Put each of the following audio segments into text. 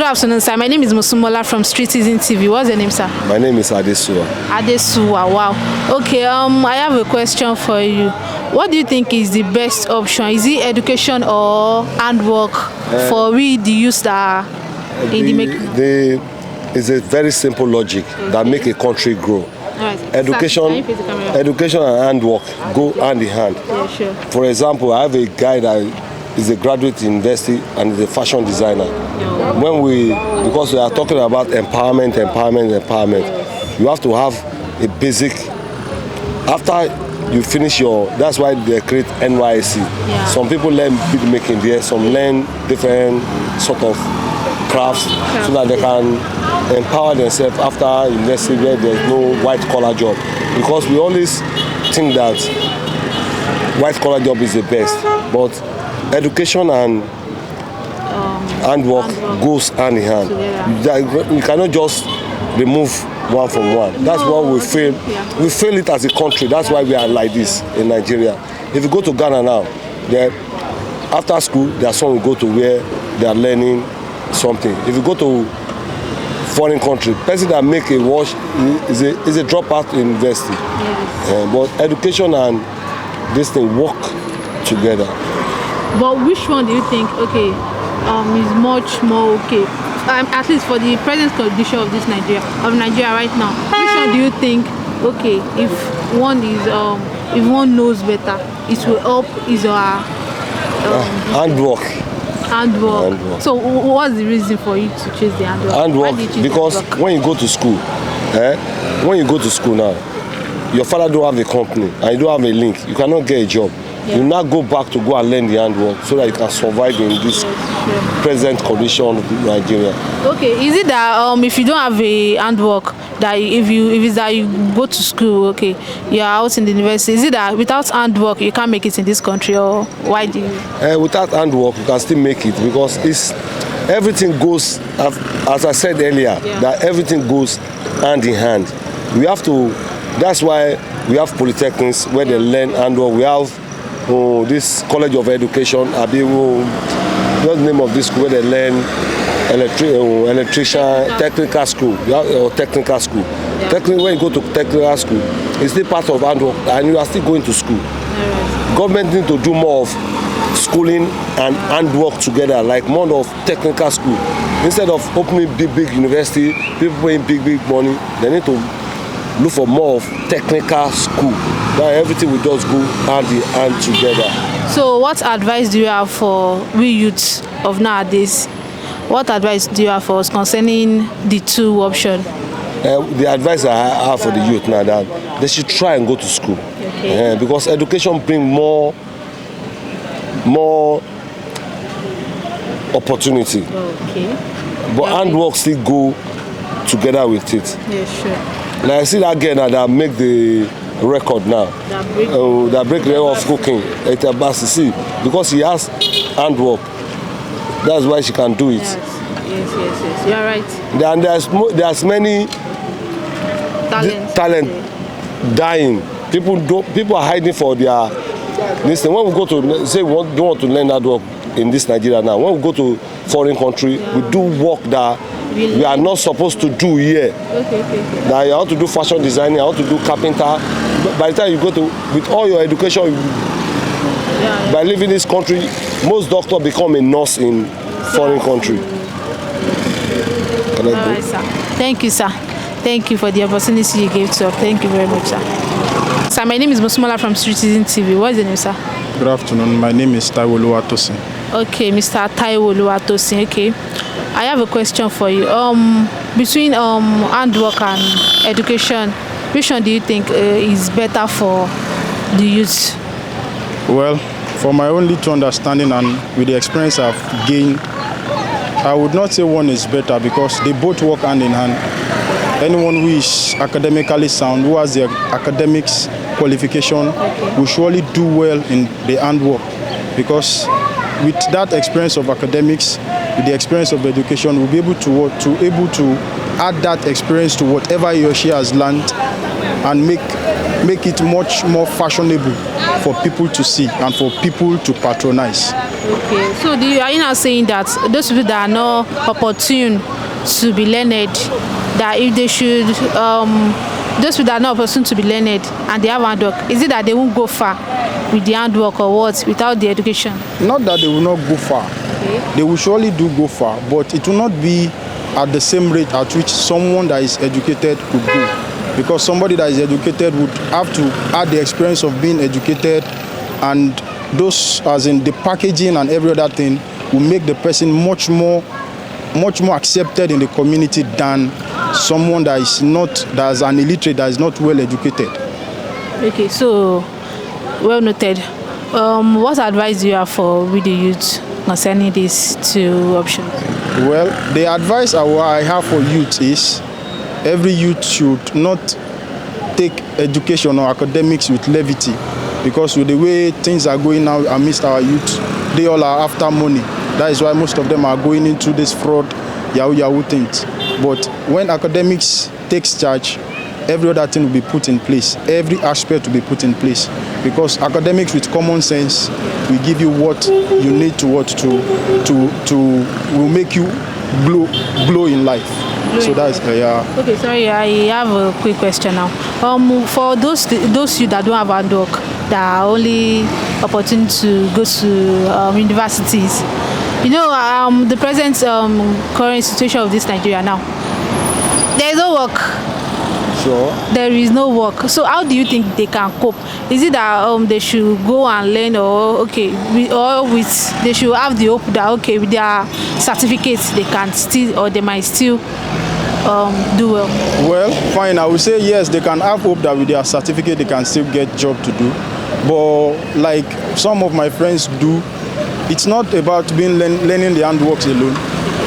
afternoon, sir. My name is Musumola from Street Season TV. What's your name, sir? My name is Adesuwa. Adesuwa, wow. Okay, I have a question for you. What do you think is the best option? Is it education or handwork for we, the youth that are in the making? It's a very simple logic that make a country grow. Right. Education and handwork go hand in hand. Yeah, sure. For example, I have a guy that is a graduate in university and is a fashion designer. Because we are talking about empowerment, you have to have a basic. After you finish that's why they create NYSC. Yeah. Some people learn bead making there, some learn different sort of crafts so that they can empower themselves after university where there's no white collar job. Because we always think that white collar job is the best, but education and handwork goes hand in hand. You cannot just remove one from one. That's what we fail. We fail it as a country. That's why we are like this in Nigeria. If you go to Ghana now, after school, there are some who go to where they are learning something. If you go to foreign country, person that make a wash is a dropout in university. But education and this thing work together. But which one do you think, is much more okay? At least for the present condition of Nigeria right now, which one do you think, if one knows better, it will help handwork. So what's the reason for you to choose the handwork? Handwork because when you go to school, now, your father don't have a company and you don't have a link, you cannot get a job. Yeah. You now go back to go and learn the handwork so that you can survive in this present condition of Nigeria. Okay, is it that if you don't have a handwork, that if it's that you go to school, you are out in the university, is it that without handwork you can't make it in this country, or why do you? Without handwork you can still make it because everything goes, as I said earlier, that everything goes hand in hand. That's why we have polytechnics where they learn handwork. We have this College of Education, what's the name of this school where they learn electrician, technical school, or technical school. Yeah. Technically, when you go to technical school, it's still part of handwork and you are still going to school. Government need to do more of schooling and handwork together, like more of technical school. Instead of opening big university, people paying big money, they need to look for more of technical school. Now everything will just go hand in hand together. So what advice do you have for we youths of nowadays? What advice do you have for us concerning the two options? The advice I have for the youth now that they should try and go to school. Because education brings more opportunity. But handwork still go together with it. Yeah, sure. Now I see that girl now that make the record now. That break the record of cooking. Because he has handwork. That's why she can do it. Yes. You are right. And there's many talent dying. People are hiding for their this thing. When we go to say we don't want to learn handwork in this Nigeria now. When we go to foreign country, we do work that we are not supposed to do here. Now you have to do fashion designing, you have to do carpenter. By the time you go to, with all your education, by leaving this country, most doctors become a nurse in foreign country. All right, sir. Thank you, sir. Thank you for the opportunity you gave to us. Thank you very much, sir. Sir, my name is Musumola from Street Season TV. What's your name, sir? Good afternoon. My name is Taiwo Oluwatosin. Okay, Mr. Taiwo Oluwatosin. Okay, I have a question for you. Between handwork and education, which one do you think is better for the youth? Well, for my own little understanding and with the experience I've gained, I would not say one is better because they both work hand in hand. Anyone who is academically sound, who has the academics qualification, will surely do well in the handwork because with that experience of academics, with the experience of education, we'll be able to add that experience to whatever he or she has learned and make make it much more fashionable for people to see and for people to patronize. Okay, so are you now saying that those people that are not opportune to be learned, that if they should, those people that are not opportune to be learned and they have handwork, is it that they won't go far with the handwork or what without the education? Not that they will not go far. Okay. They will surely do go far, but it will not be at the same rate at which someone that is educated could go. Because somebody that is educated would have to add the experience of being educated, and those, as in the packaging and every other thing, will make the person much more accepted in the community than someone that is an illiterate, that is not well educated. Okay, so well noted. What advice do you have for the youth concerning these two options? Well, the advice I have for youth is every youth should not take education or academics with levity, because with the way things are going now amidst our youth, they all are after money. That is why most of them are going into this fraud, yahoo things. But when academics takes charge, every other thing will be put in place. Every aspect will be put in place, because academics with common sense will give you what you need to will make you glow in life. So that's yeah. Okay, sorry, I have a quick question now. For those you that don't have handwork, that are only opportunity to go to universities, you know, the present current situation of this Nigeria now, there is no work. Sure. There is no work. So how do you think they can cope? Is it that they should go and learn, or they should have the hope that with their certificates they can still, or they might still do well? Well, fine. I would say yes, they can have hope that with their certificate they can still get job to do. But like some of my friends do, it's not about learning the handworks alone.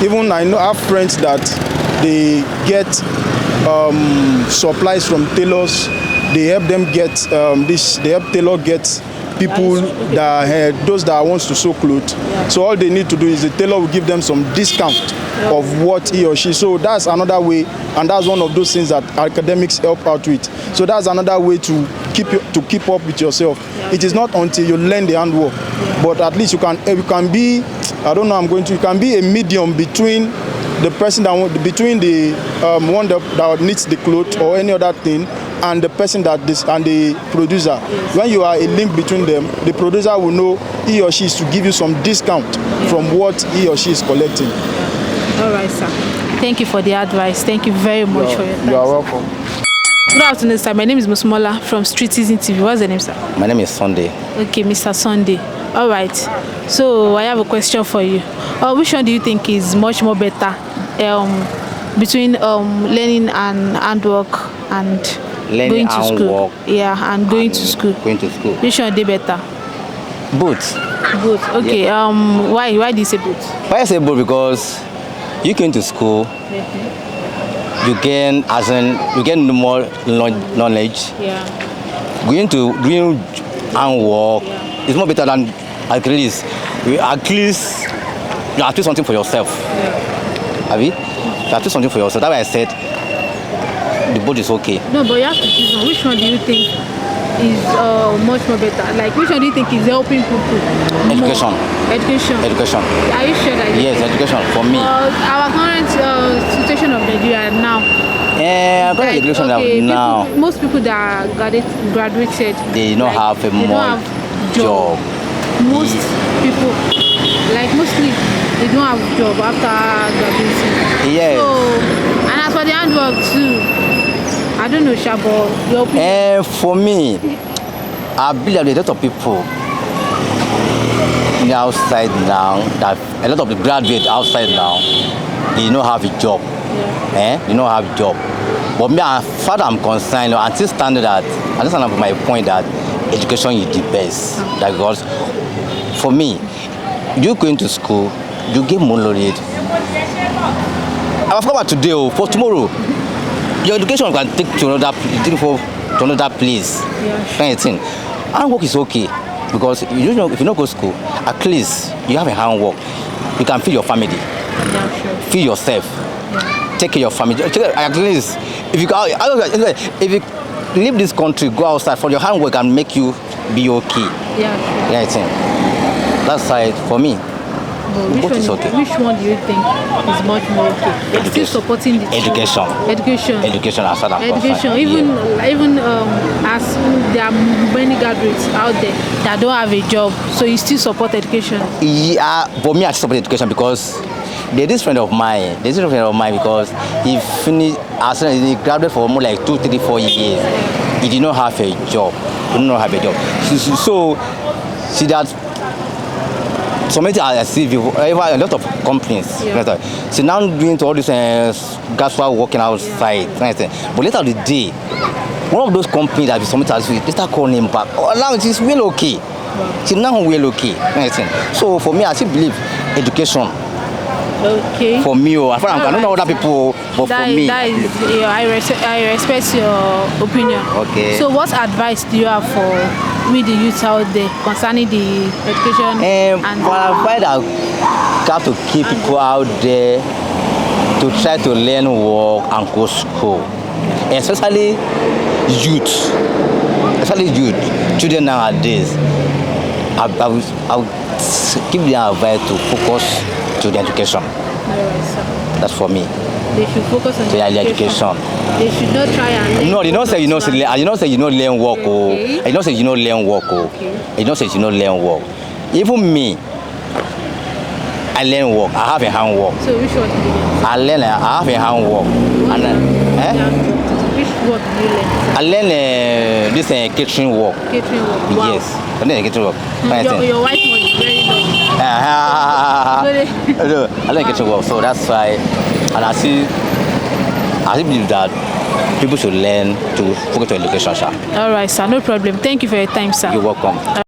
Even I have friends that they get supplies from tailors. They help them get they help tailor get people those that wants to sew clothes. Yeah. So all they need to do is the tailor will give them some discount of what he or she. So that's another way, and that's one of those things that academics help out with. So that's another way to keep up with yourself. Yeah. It is not until you learn the handwork, but at least you can be, I don't know, you can be a medium between the person between the one that needs the clothes or any other thing, and the person and the producer. Yes. When you are a link between them, the producer will know he or she is to give you some discount from what he or she is collecting. All right, sir. Thank you for the advice. Thank you very much for your time. You are welcome. Good afternoon, sir. My name is Musmola from Street Season TV. What's the name, sir? My name is Sunday. Okay, Mr. Sunday. All right. So I have a question for you. Which one do you think is much more better between learning and handwork and going to school? Yeah, and going to school. Going to school. Which one they better? Both. Both. Okay. Yeah. Why do you say both? Why I say both? Because you going to school, you gain more knowledge. Yeah. Going to doing handwork is more better than at least you achieve something for yourself. Yeah. Have you? You achieve something for yourself. That's why I said the both is okay. No, but you have to choose one. Which one do you think is much more better? Like, which one do you think is helping people more? Education. Education. Are you sure that? Yes, education for me. Our current situation of Nigeria now. Current education now. Most people that graduated, they don't have a more job. Most people, mostly, they don't have job after graduating. Yes. So, and as for the handwork too, I don't know, Shabo, your opinion? For me, I believe that a lot of people outside now, that a lot of the graduates outside now, they don't have a job. Yeah. They don't have a job. But me, as far as I'm concerned, I still stand for my point that education is the best. That because for me, you going to school, you get more knowledge. I forgot about today, for tomorrow. Your education can take to another place. Yeah. Kind of thing. Handwork is okay because if you don't go to school, at least you have a handwork. You can feed your family, feed yourself, take care of your family. At least if you leave this country, go outside for your handwork and make you be okay. Yeah. Yeah, I think that's right for me. But Both is okay. which one do you think is much more okay? You're still supporting the Education. Education. Education as far as I'm Education. concerned. Even as there are many graduates out there that don't have a job, so you still support education. Yeah, for me, I support education because there's this friend of mine. Because he finished as soon as he graduated for more like 2, 3, 4 years. He did not have a job. So see that. So many I see a lot of companies. Yeah. So now doing all this gas while working outside. Yeah. But later the day, one of those companies that we submit as they start calling him back. Oh, now it is well okay. See now well okay. Yeah. So for me, I still believe education. Okay. For me, I don't know other people, but That for me, that is, I respect your opinion. Okay. So what advice do you have for the youth out there concerning the education and but I find that got to keep people out there to try to learn work and go to school, especially youth, children nowadays. I would give them advice to focus to the education. That's for me. They should focus on The education. They should not try and learn. No, they don't say you know learn work. Okay. You don't say you know learn work. Okay. You don't say you know learn work. Even me, I learn work. I have a handwork. So which one do you learn? I have a handwork. Which work do you learn? I learn this catering work. Catering work. Wow. Yes, I learn catering work. Your wife was very lucky. I learn catering work, so that's why. And I still believe that people should learn to focus on education, sir. All right, sir. No problem. Thank you for your time, sir. You're welcome.